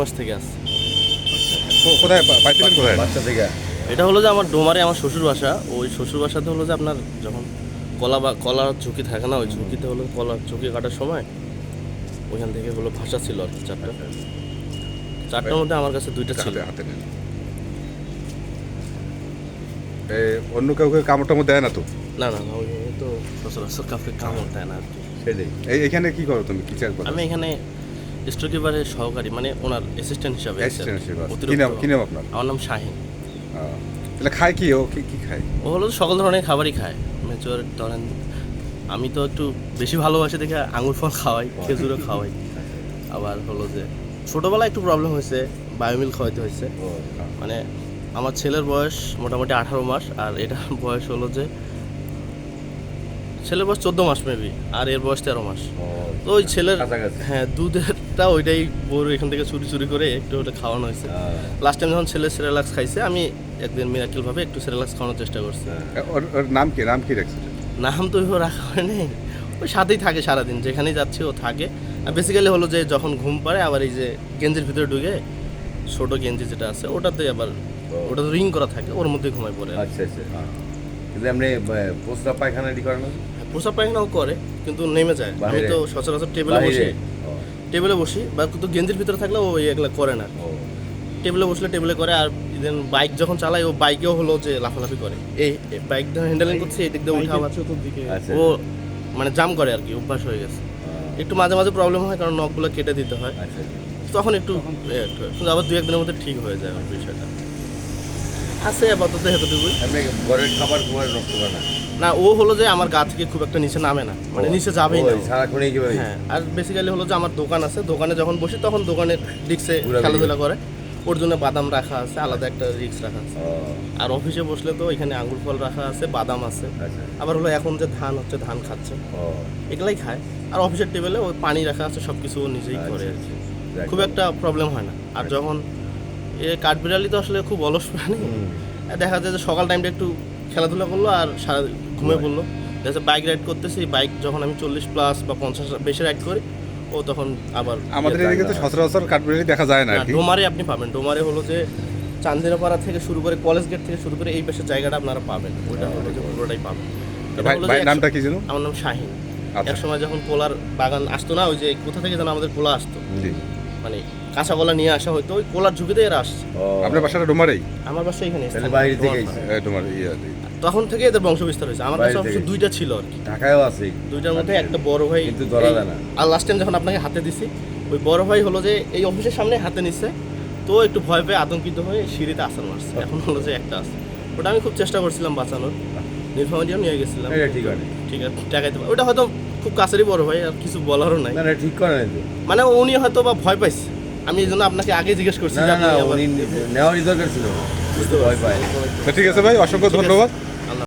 মাস থেকে আছে। কোথায় পাইছিলেন, কোথায়? বাচ্চা থেকে এটা হলো যে আমার ডোমারে আমার শ্বশুর বাসা। ওই শ্বশুর বাসাতে হলো যে আপনার যখন কলার ঝুঁকি থাকে না, ওই ঝুঁকিতে হলো কলার ঝুঁকি কাটার সময় ওইখান থেকে হলো ভাষা ছিল আর কি চারটার মধ্যে আমার কাছে 2টা ছিল। হাতে নেন। অন্য কাউকে কামড় টামড় দেয় না তো? না ওই তো সচরাচর কাউকে কামড় দেয় না আর কি। সেটাই। এখানে কি করো তুমি, কি চার করো? আমি এখানে স্টোর কিপারের সহকারী, মানে ওনার অ্যাসিস্ট্যান্ট হিসাবে আছি আর কি। কি নাম আপনার? আমার নাম শাহিন। তাহলে খায় কি ও, কি খায়? ও হলো সকল ধরনের খাবারই খায়। মেচুর ধরেন আমি তো একটু বেশি ভালোবাসি দেখে আঙুর ফল খাওয়াই, খেজুরও খাওয়াই। আবার হলো যে ছোটোবেলায় একটু প্রবলেম হয়েছে, বায়োমিল খাওয়াইতে হয়েছে। মানে আমার ছেলের বয়স মোটামুটি 18 মাস, আর এটা বয়স হলো যে ছেলের বয়স 14 মাস মেবি, আর এর বয়স 13 মাস। তো ওই ছেলের হ্যাঁ দুধেরটা ওইটাই বড় এখান থেকে চুরি করে একটু ওটা খাওয়ানো হয়েছে। লাস্ট টাইম যখন ছেলে সেরেলাক্স খাইছে, আমি একদিন মিরাকেলভাবে একটু সেরেলাক্স খাওয়ানোর চেষ্টা করছি। ওর নাম কি রাখছিলেন? নাম তো ওইভাবে রাখা হয়নি, ওই সাথেই থাকে সারাদিন, যেখানেই যাচ্ছে ও থাকে। আর বেসিক্যালি হলো যে যখন ঘুম পাড়ে আবার এই যে গেঞ্জির ভিতরে ঢুকে ছোটো গেঞ্জি যেটা আছে ওটাতে আবার ওটা তো রিং করা থাকে, ওর মধ্যে ঘুমায় পড়ে। আচ্ছা কিন্তু এমনি প্রস্রাব পায়খানা করে না? প্রসাব পায়খানাও করে কিন্তু নেমে যায়। আমি তো সচরাচর টেবিলে বসি বা কিন্তু গেঞ্জির ভিতরে থাকলে ও এগুলো করে না। টেবিলে বসলে টেবিলে করে, আর দেন বাইক যখন চালায় ও বাইকেও হলো যে লাফালাফি করে। এই বাইক হ্যান্ডেলিং করছে, এই দিক দিয়ে উঠা আবার ও মানে জাম করে আর কি, অভ্যাস হয়ে গেছে। একটু মাঝে মাঝে প্রবলেম হয় কারণ নখগুলো কেটে দিতে হয়, তখন একটু কিন্তু আবার 2-1 দিনের মধ্যে ঠিক হয়ে যায় ওই বিষয়টা। আছে আপাতত এতটুকুই। ঘরের খাবার নষ্ট করে না? না, ও হলো যে আমার গা থেকে খুব একটা নিচে নামে না, মানে নিচে যাবেই না সারাক্ষণই। হ্যাঁ, আর বেসিক্যালি হলো যে আমার দোকান আছে, দোকানে যখন বসি তখন দোকানের ডিস্কে খেলাধুলা করে। ওর জন্য বাদাম রাখা আছে, আলাদা একটা রিক্স রাখা আছে। আর অফিসে বসলে তো এখানে আঙ্গুর ফল রাখা আছে, বাদাম আছে। আবার হলো এখন যে ধান হচ্ছে, ধান খাচ্ছে, এগুলাই খায়। আর অফিসের টেবিলে ওই পানি রাখা আছে, সব কিছু ও নিজেই করে আর কি। খুব একটা প্রবলেম হয় না। আর যখন কাঠবিড়ালি তো আসলে খুব অলস প্রাণী, দেখা যায় যে সকাল টাইমটা একটু খেলাধুলা করলো আর সারা ঘুমিয়ে পড়লো। দেখা বাইক রাইড করতেছি, বাইক যখন আমি 40+ বা 50 বেশি রাইড করি, ও তখন আবার আমাদের এদিকে তো সচরাচর কাঠবিড়ালি দেখা যায় না আর কি। ডোমারে আপনি পাবেন, ডোমারে হলো যে চান্দিনাপাড়া থেকে শুরু করে কলেজ গেট থেকে শুরু করে এই পাশের জায়গাটা আপনারা পাবেন, ওইটা হলো যে পুরোটাই পাবেন। নামটা কি ছিল? আমার নাম শাহিন। এক সময় যখন কোলার বাগান আসতো না, ওই যে কোথা থেকে যেন আমাদের কোলা আসতো, মানে কাঁচা কলা নিয়ে আসা হয়তো, ওই কোলার ঝুঁকিতে এরা আসছে। আপনার বাসাটা ডোমারেই? আমার বাসা এখানে, বাইরে থেকে তখন থেকে এদের বংশ বিস্তার হয়েছে। আমার কাছে অবশ্য 2টা ছিল আর কি, ঢাকায়ও আছে। 2টার মধ্যে একটা বড় ভাই কিন্তু ধরা যায় না। আর লাস্ট টাইম যখন আপনাকে হাতে দিছি, ওই বড় ভাই হলো যে এই অফিসের সামনে হাতে নিচ্ছে, তো একটু ভয় পেয়ে আতঙ্কিত হয়ে সিঁড়িতে আসার মারছে। এখন হলো যে একটা আছে, ওটা আমি খুব চেষ্টা করছিলাম বাঁচানোর, নীলফামারিও নিয়ে গেছিলাম। ঠিক আছে, টাকাইতে ওটা হয়তো খুব কাছেরই বড় ভাই, আর কিছু বলারও নাই। ঠিক করে নাই, মানে উনি হয়তো বা ভয় পাইছে, আমি এই জন্য আপনাকে আগে জিজ্ঞেস করছি। নেওয়ারই দরকার ছিল, বুঝতে ভয় পায়। ঠিক আছে ভাই, অসংখ্য ধন্যবাদ।